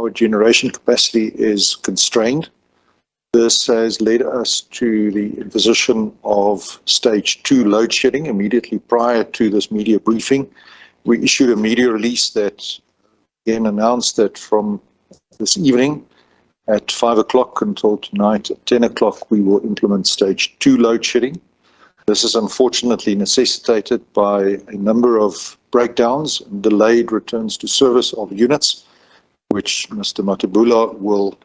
our generation capacity is constrained. This has led us to the imposition of stage 2 load shedding immediately prior to this media briefing. We issued a media release that again announced that from this evening at 5 o'clock until tonight at 10 o'clock, we will implement stage 2 load shedding. This is unfortunately necessitated by a number of breakdowns and delayed returns to service of units, which Mr. Matebula will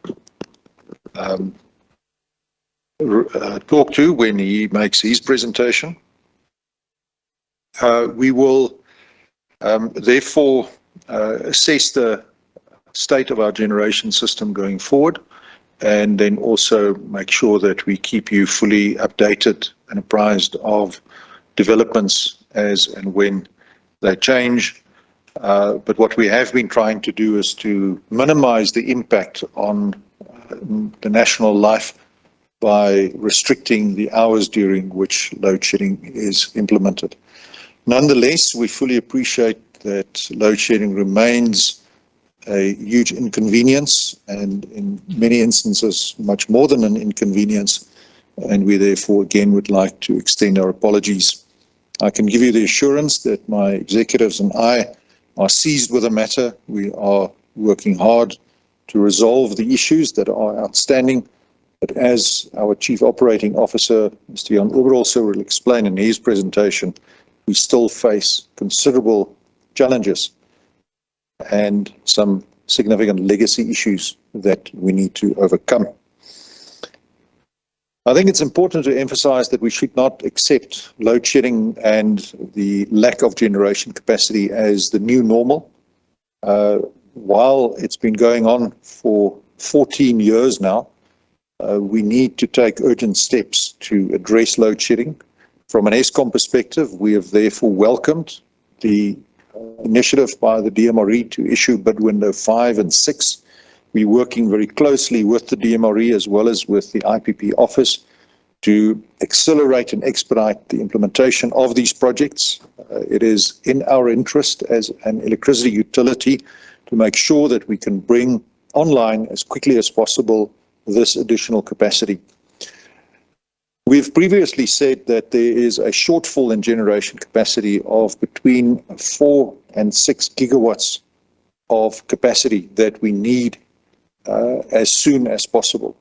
talk to when he makes his presentation. We will therefore assess the state of our generation system going forward, and then also make sure that we keep you fully updated and apprised of developments as and when they change. But what we have been trying to do is to minimize the impact on the national life by restricting the hours during which load shedding is implemented. Nonetheless, we fully appreciate that load shedding remains a huge inconvenience, and in many instances much more than an inconvenience, and we therefore again would like to extend our apologies. I can give you the assurance that my executives and I are seized with the matter. We are working hard to resolve the issues that are outstanding, but as our Chief Operating Officer, Mr. Jan Koeberg, also will explain in his presentation, we still face considerable challenges and some significant legacy issues that we need to overcome. I think it's important to emphasize that we should not accept load shedding and the lack of generation capacity as the new normal. While it's been going on for 14 years now, we need to take urgent steps to address load shedding. From an Eskom perspective, we have therefore welcomed the initiative by the DMRE to issue bid window 5 and 6. We're working very closely with the DMRE as well as with the IPP office to accelerate and expedite the implementation of these projects. It is in our interest as an electricity utility to make sure that we can bring online as quickly as possible this additional capacity. We've previously said that there is a shortfall in generation capacity of between 4 and 6 gigawatts of capacity that we need as soon as possible.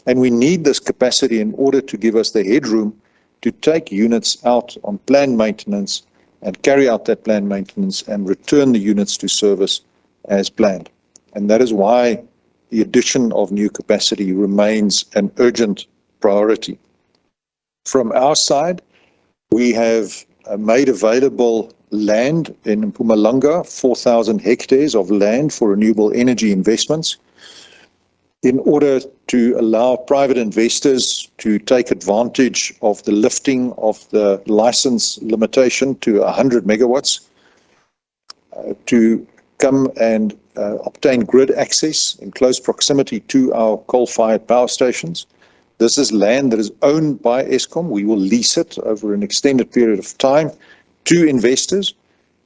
And we need this capacity in order to give us the headroom to take units out on planned maintenance and carry out that planned maintenance and return the units to service as planned. And that is why the addition of new capacity remains an urgent priority. From our side, we have made available land in Mpumalanga, 4,000 hectares of land for renewable energy investments, in order to allow private investors to take advantage of the lifting of the license limitation to 100 megawatts, to come and obtain grid access in close proximity to our coal-fired power stations. This is land that is owned by Eskom. We will lease it over an extended period of time to investors.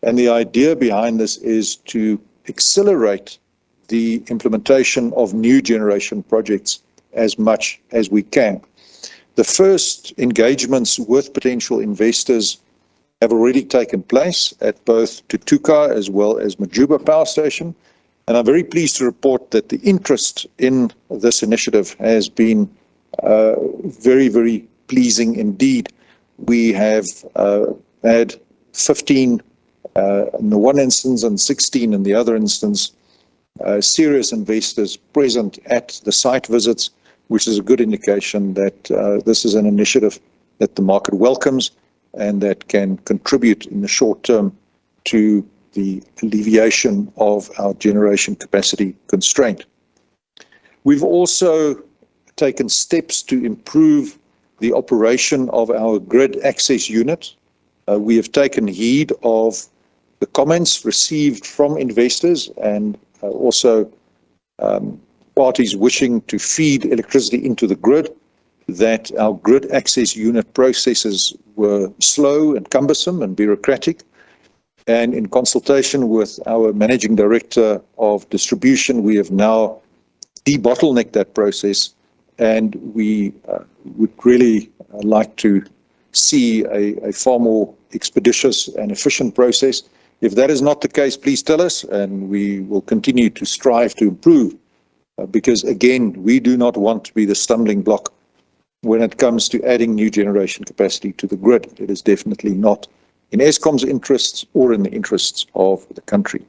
And the idea behind this is to accelerate the implementation of new generation projects as much as we can. The first engagements with potential investors have already taken place at both Tutuka as well as Majuba Power Station. And I'm very pleased to report that the interest in this initiative has been very, very pleasing indeed. We have had 15 in the one instance and 16 in the other instance, serious investors present at the site visits, which is a good indication that this is an initiative that the market welcomes and that can contribute in the short term to the alleviation of our generation capacity constraint. We've also taken steps to improve the operation of our grid access unit. We have taken heed of the comments received from investors and also parties wishing to feed electricity into the grid, that our grid access unit processes were slow and cumbersome and bureaucratic. And in consultation with our Managing Director of Distribution, we have now debottlenecked that process, and we would really like to see a far more expeditious and efficient process. If that is not the case, please tell us, and we will continue to strive to improve, because again, we do not want to be the stumbling block when it comes to adding new generation capacity to the grid. It is definitely not in Eskom's interests or in the interests of the country.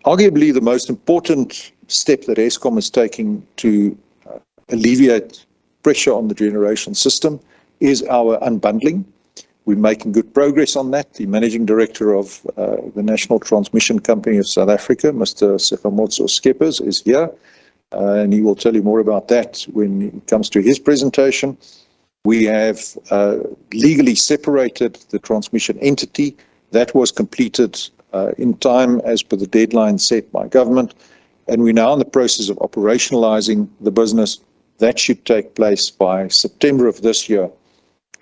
Arguably, the most important step that Eskom is taking to alleviate pressure on the generation system is our unbundling. We're making good progress on that. The Managing Director of the National Transmission Company of South Africa, Mr. Sekhamotso Skeppers, is here, and he will tell you more about that when it comes to his presentation. We have legally separated the transmission entity. That was completed in time as per the deadline set by government, and we're now in the process of operationalizing the business. That should take place by September of this year,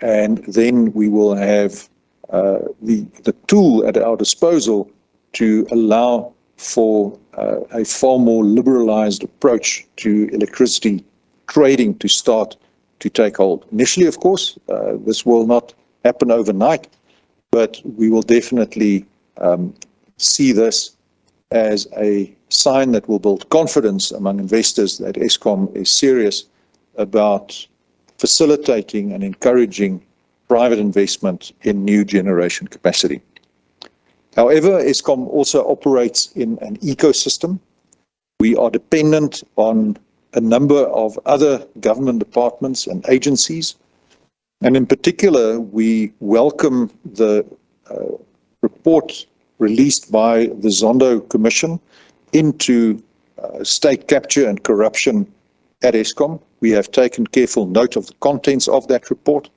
and then we will have the tool at our disposal to allow for a far more liberalized approach to electricity trading to start to take hold. Initially, of course, this will not happen overnight, but we will definitely see this as a sign that will build confidence among investors that Eskom is serious about facilitating and encouraging private investment in new generation capacity. However, Eskom also operates in an ecosystem. We are dependent on a number of other government departments and agencies, and in particular, we welcome the report released by the Zondo Commission into state capture and corruption at Eskom. We have taken careful note of the contents of that report.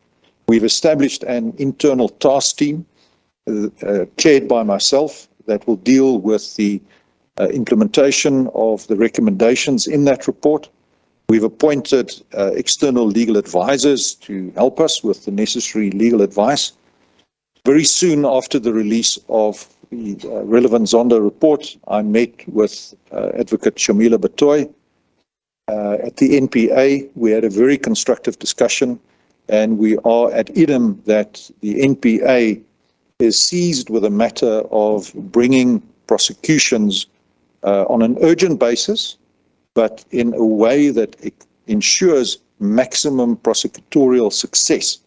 We've established an internal task team chaired by myself that will deal with the implementation of the recommendations in that report. We've appointed external legal advisors to help us with the necessary legal advice. Very soon after the release of the relevant Zondo report, I met with Advocate Shamila Batoy at the NPA. We had a very constructive discussion, and we are at idem that the NPA is seized with a matter of bringing prosecutions on an urgent basis, but in a way that ensures maximum prosecutorial success.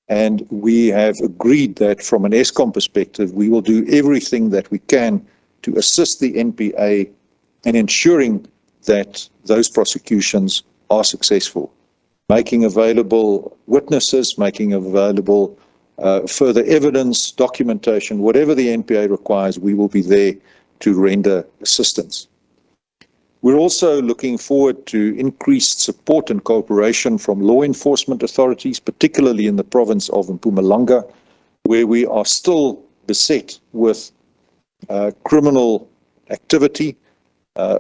And we have agreed that from an Eskom perspective, we will do everything that we can to assist the NPA in ensuring that those prosecutions are successful, making available witnesses, making available further evidence, documentation, whatever the NPA requires, we will be there to render assistance. We're also looking forward to increased support and cooperation from law enforcement authorities, particularly in the province of Mpumalanga, where we are still beset with criminal activity.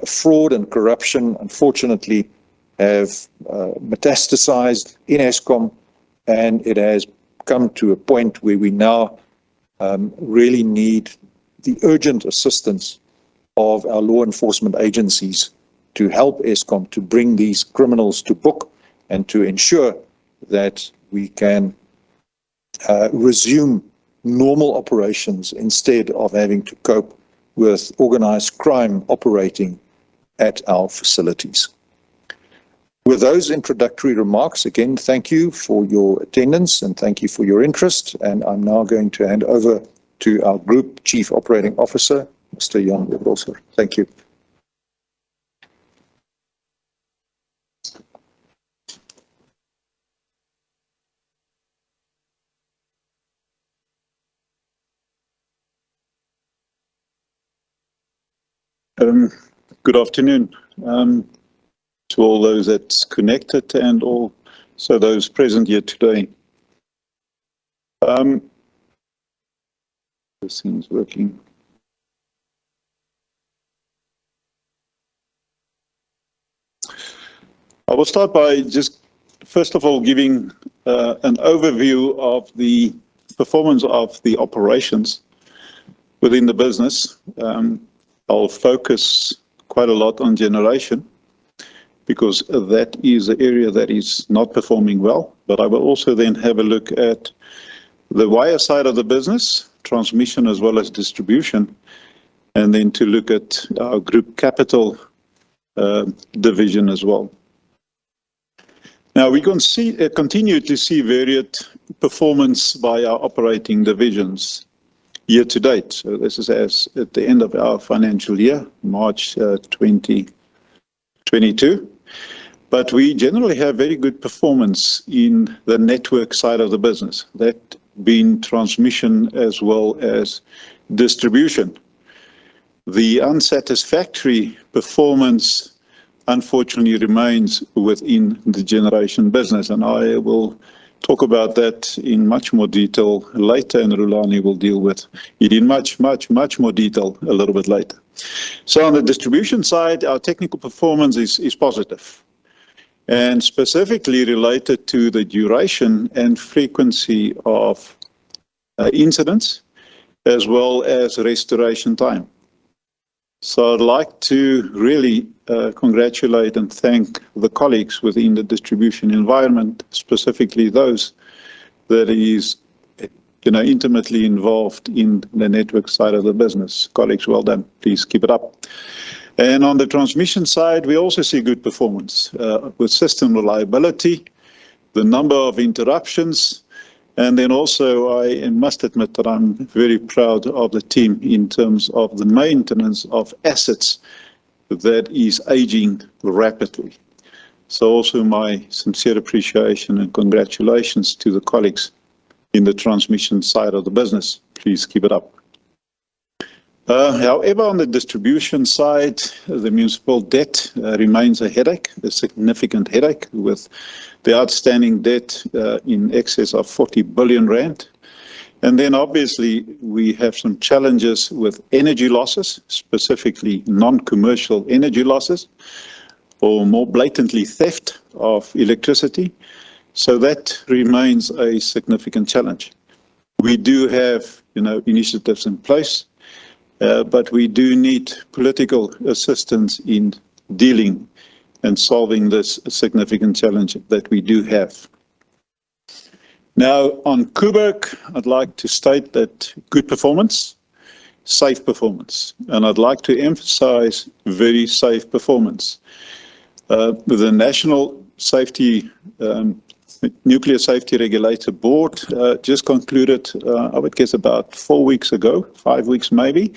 Fraud and corruption, unfortunately, have metastasized in Eskom, and it has come to a point where we now really need the urgent assistance of our law enforcement agencies to help Eskom to bring these criminals to book and to ensure that we can resume normal operations instead of having to cope with organized crime operating at our facilities. With those introductory remarks, again, thank you for your attendance and thank you for your interest. And I'm now going to hand over to our Group Chief Operating Officer, Mr. Jan de Ruyter. Thank you. Good afternoon to all those that's connected and also those present here today. This thing's working. I will start by just, first of all, giving an overview of the performance of the operations within the business. I'll focus quite a lot on generation, because that is the area that is not performing well. But I will also then have a look at the wire side of the business, transmission as well as distribution, and then to look at our group capital division as well. Now, we can continue to see varied performance by our operating divisions year to date. So this is as at the end of our financial year, March 2022. But we generally have very good performance in the network side of the business, that being transmission as well as distribution. The unsatisfactory performance, unfortunately, remains within the generation business, and I will talk about that in much more detail later, and Rulani will deal with it in much more detail a little bit later. So on the distribution side, our technical performance is positive, and specifically related to the duration and frequency of incidents, as well as restoration time. So I'd like to really congratulate and thank the colleagues within the distribution environment, specifically those that is, intimately involved in the network side of the business. Colleagues, well done. Please keep it up. And on the transmission side, we also see good performance with system reliability, the number of interruptions, and then also I must admit that I'm very proud of the team in terms of the maintenance of assets that is aging rapidly. So also my sincere appreciation and congratulations to the colleagues in the transmission side of the business. Please keep it up. However, on the distribution side, the municipal debt remains a headache, a significant headache, with the outstanding debt in excess of 40 billion rand. And then obviously we have some challenges with energy losses, specifically non-commercial energy losses, or more blatantly theft of electricity. So that remains a significant challenge. We do have, initiatives in place, but we do need political assistance in dealing and solving this significant challenge that we do have. Now, on Koeberg, I'd like to state that good performance, safe performance, and I'd like to emphasize very safe performance. The National Safety Nuclear Safety Regulator Board just concluded, I would guess about 4 weeks ago, 5 weeks maybe,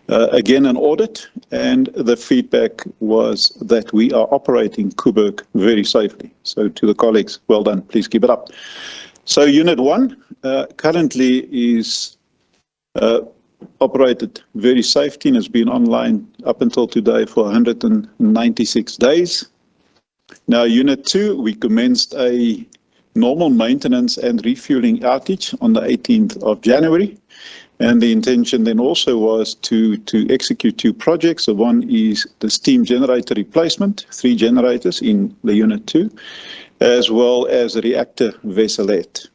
again an audit, and the feedback was that we are operating Koeberg very safely. So to the colleagues, well done, please keep it up. So Unit 1 currently is operated very safely and has been online up until today for 196 days. Now, Unit 2, we commenced a normal maintenance and refueling outage on the 18th of January. And the intention then also was to execute 2 projects. So one is the steam generator replacement, 3 generators in the Unit 2, as well as a reactor vesselette.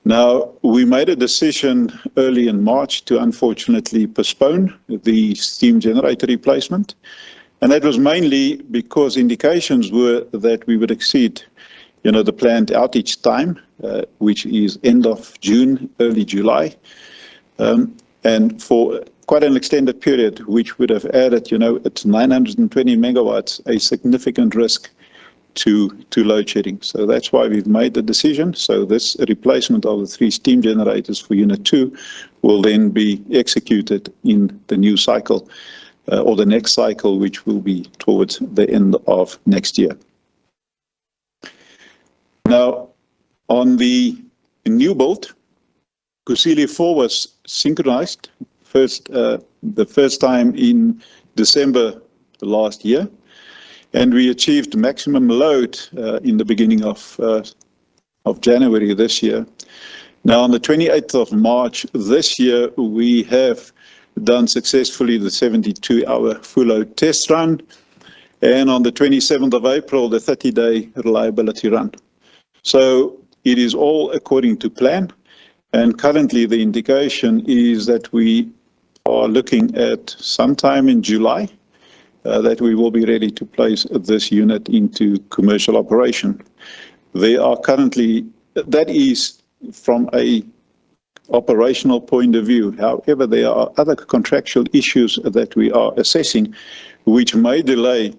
Now, we made a decision early in March to unfortunately postpone the steam generator replacement. And that was mainly because indications were that we would exceed, the planned outage time, which is end of June, early July, and for quite an extended period, which would have added, at 920 megawatts, a significant risk to load shedding. So that's why we've made the decision. So this replacement of the 3 steam generators for Unit 2 will then be executed in the new cycle, or the next cycle, which will be towards the end of next year. Now, on the new build, Kusile 4 was synchronized the first time in December last year, and we achieved maximum load in the beginning of January this year. Now, on the 28th of March this year, we have done successfully the 72-hour full load test run, and on the 27th of April, the 30-day reliability run. So it is all according to plan, and currently the indication is that we are looking at sometime in July that we will be ready to place this unit into commercial operation. There are currently, that is from a operational point of view. However, there are other contractual issues that we are assessing, which may delay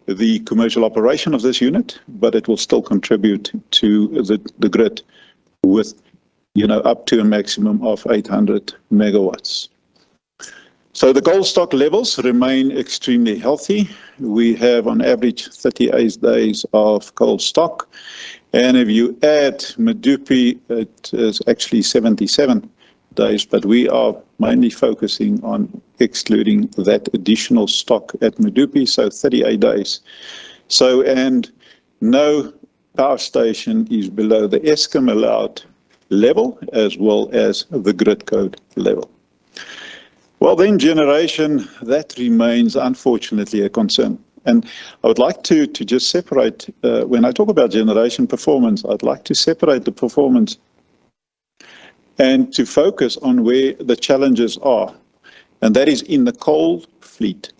the commercial operation of this unit, but it will still contribute to the grid with, up to a maximum of 800 megawatts. So the coal stock levels remain extremely healthy. We have on average 38 days of coal stock. And if you add Medupi, it is actually 77 days, but we are mainly focusing on excluding that additional stock at Medupi, so 38 days. So, and no power station is below the Eskom allowed level as well as the grid code level. Well, then generation, that remains unfortunately a concern. And I would like to just separate, when I talk about generation performance, I'd like to separate the performance and to focus on where the challenges are. And that is in the coal fleet.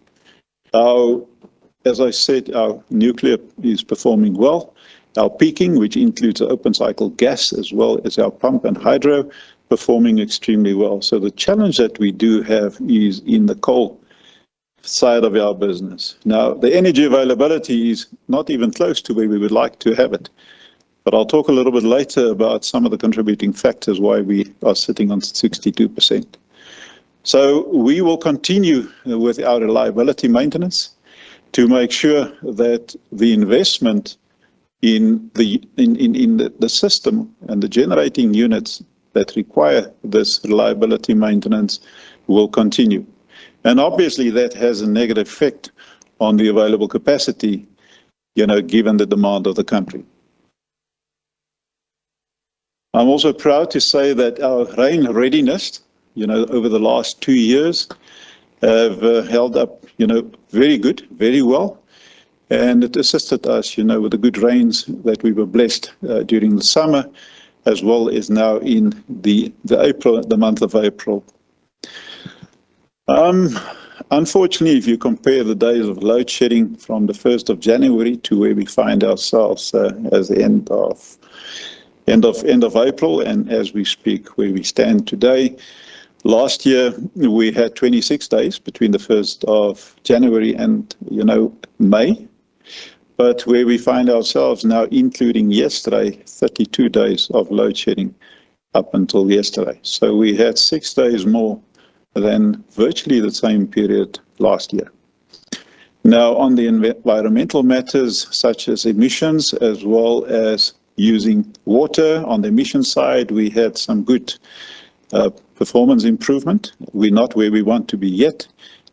As I said, our nuclear is performing well. Our peaking, which includes open cycle gas as well as our pump and hydro, performing extremely well. So the challenge that we do have is in the coal side of our business. Now, the energy availability is not even close to where we would like to have it. But I'll talk a little bit later about some of the contributing factors why we are sitting on 62%. So we will continue with our reliability maintenance to make sure that the investment in the system and the generating units that require this reliability maintenance will continue. And obviously that has a negative effect on the available capacity, given the demand of the country. I'm also proud to say that our rain readiness, over the last 2 years have held up, very good, very well. And it assisted us, with the good rains that we were blessed during the summer, as well as now in the month of April. Unfortunately, if you compare the days of load shedding from the 1st of January to where we find ourselves as the end of April, and as we speak, where we stand today, last year we had 26 days between the 1st of January and, May. But where we find ourselves now, including yesterday, 32 days of load shedding up until yesterday. So we had 6 days more than virtually the same period last year. Now, on the environmental matters such as emissions, as well as using water, on the emission side, we had some good performance improvement. We're not where we want to be yet.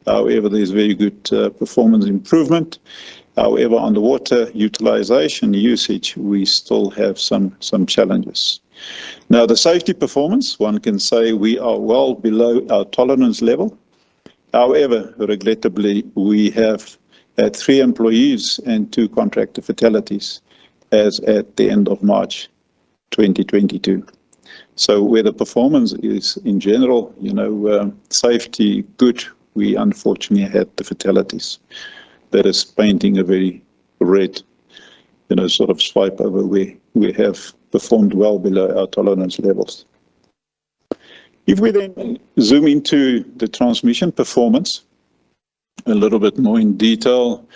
However, there's very good performance improvement. However, on the water utilization usage, we still have some challenges. Now, the safety performance, one can say we are well below our tolerance level. However, regrettably, we have had 3 employees and 2 contractor fatalities as at the end of March 2022. So where the performance is in general, safety good, we unfortunately had the fatalities. That is painting a very red, sort of swipe over where we have performed well below our tolerance levels. If we then zoom into the transmission performance a little bit more in detail,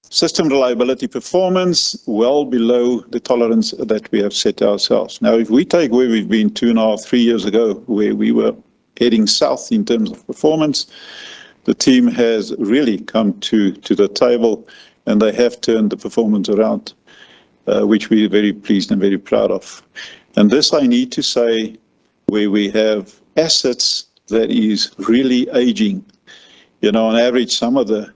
system reliability performance well below the tolerance that we have set ourselves. Now, if we take where we've been 2.5, 3 years ago, where we were heading south in terms of performance, the team has really come to the table, and they have turned the performance around, which we're very pleased and very proud of. And this, I need to say, where we have assets that is really aging. On average, some of the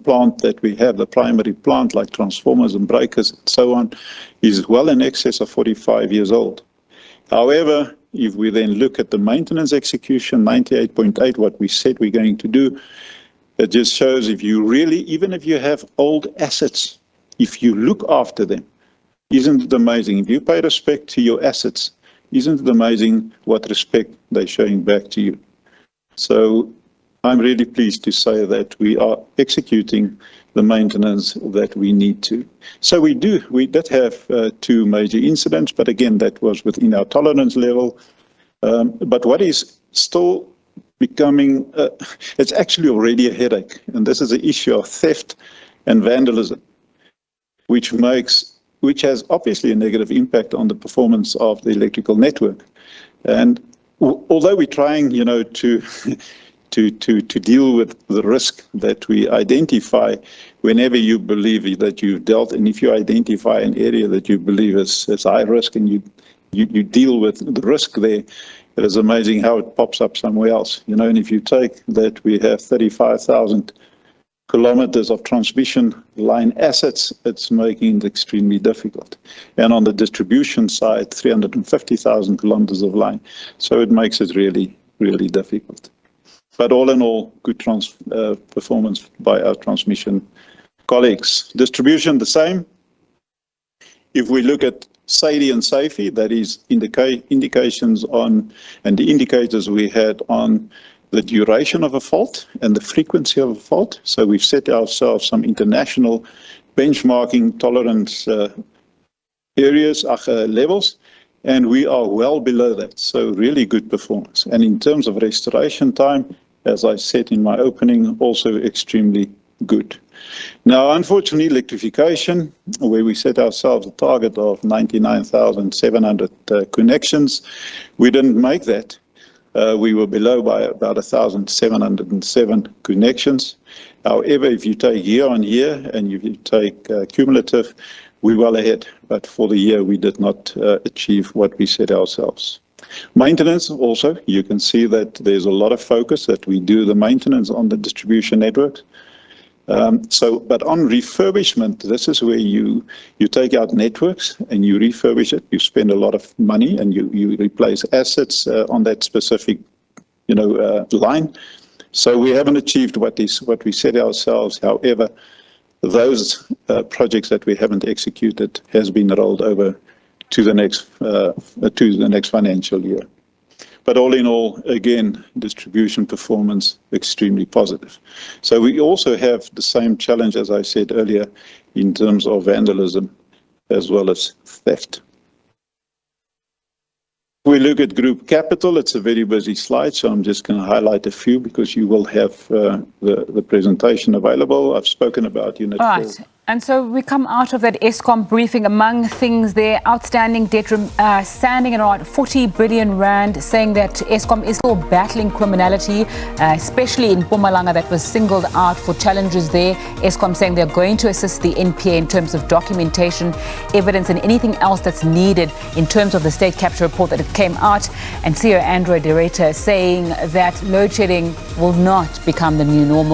plant that we have, the primary plant, like transformers and breakers and so on, is well in excess of 45 years old. However, if we then look at the maintenance execution, 98.8, what we said we're going to do, it just shows if you really, even if you have old assets, if you look after them, isn't it amazing? If you pay respect to your assets, isn't it amazing what respect they're showing back to you? So I'm really pleased to say that we are executing the maintenance that we need to. So we did have 2 major incidents, but again, that was within our tolerance level. But what is still becoming, it's actually already a headache, and this is the issue of theft and vandalism, which has obviously a negative impact on the performance of the electrical network. And although we're trying, to deal with the risk that we identify whenever you believe that you've dealt, and if you identify an area that you believe is high risk and you deal with the risk there, it is amazing how it pops up somewhere else. And if you take that we have 35,000 kilometers of transmission line assets, it's making it extremely difficult. And on the distribution side, 350,000 kilometers of line. So it makes it really, really difficult. But all in all, good performance by our transmission colleagues. Distribution, the same. If we look at SAIDI and SAFE, that is indications on, and the indicators we had on the duration of a fault and the frequency of a fault. So we've set ourselves some international benchmarking tolerance areas, levels, and we are well below that. So really good performance. And in terms of restoration time, as I said in my opening, also extremely good. Now, unfortunately, electrification, where we set ourselves a target of 99,700 connections, we didn't make that. We were below by about 1,707 connections. However, if you take year on year and if you take cumulative, we're well ahead. But for the year, we did not achieve what we set ourselves. Maintenance also, you can see that there's a lot of focus that we do the maintenance on the distribution network. But on refurbishment, this is where you take out networks and you refurbish it. You spend a lot of money and you replace assets on that specific, line. So we haven't achieved what we set ourselves. However, those projects that we haven't executed has been rolled over to the next financial year. But all in all, again, distribution performance extremely positive. So we also have the same challenge, as I said earlier, in terms of vandalism as well as theft. We look at group capital. It's a very busy slide, so I'm just going to highlight a few because you will have the presentation available. I've spoken about Unit 4. Right. And so we come out of that Eskom briefing. Among things there, outstanding debt standing at around 40 billion rand, saying that Eskom is still battling criminality, especially in Mpumalanga, that was singled out for challenges there. Eskom saying they're going to assist the NPA in terms of documentation, evidence and anything else that's needed in terms of the state capture report that it came out. And CEO Andre De Ruyter saying that load shedding will not become the new normal.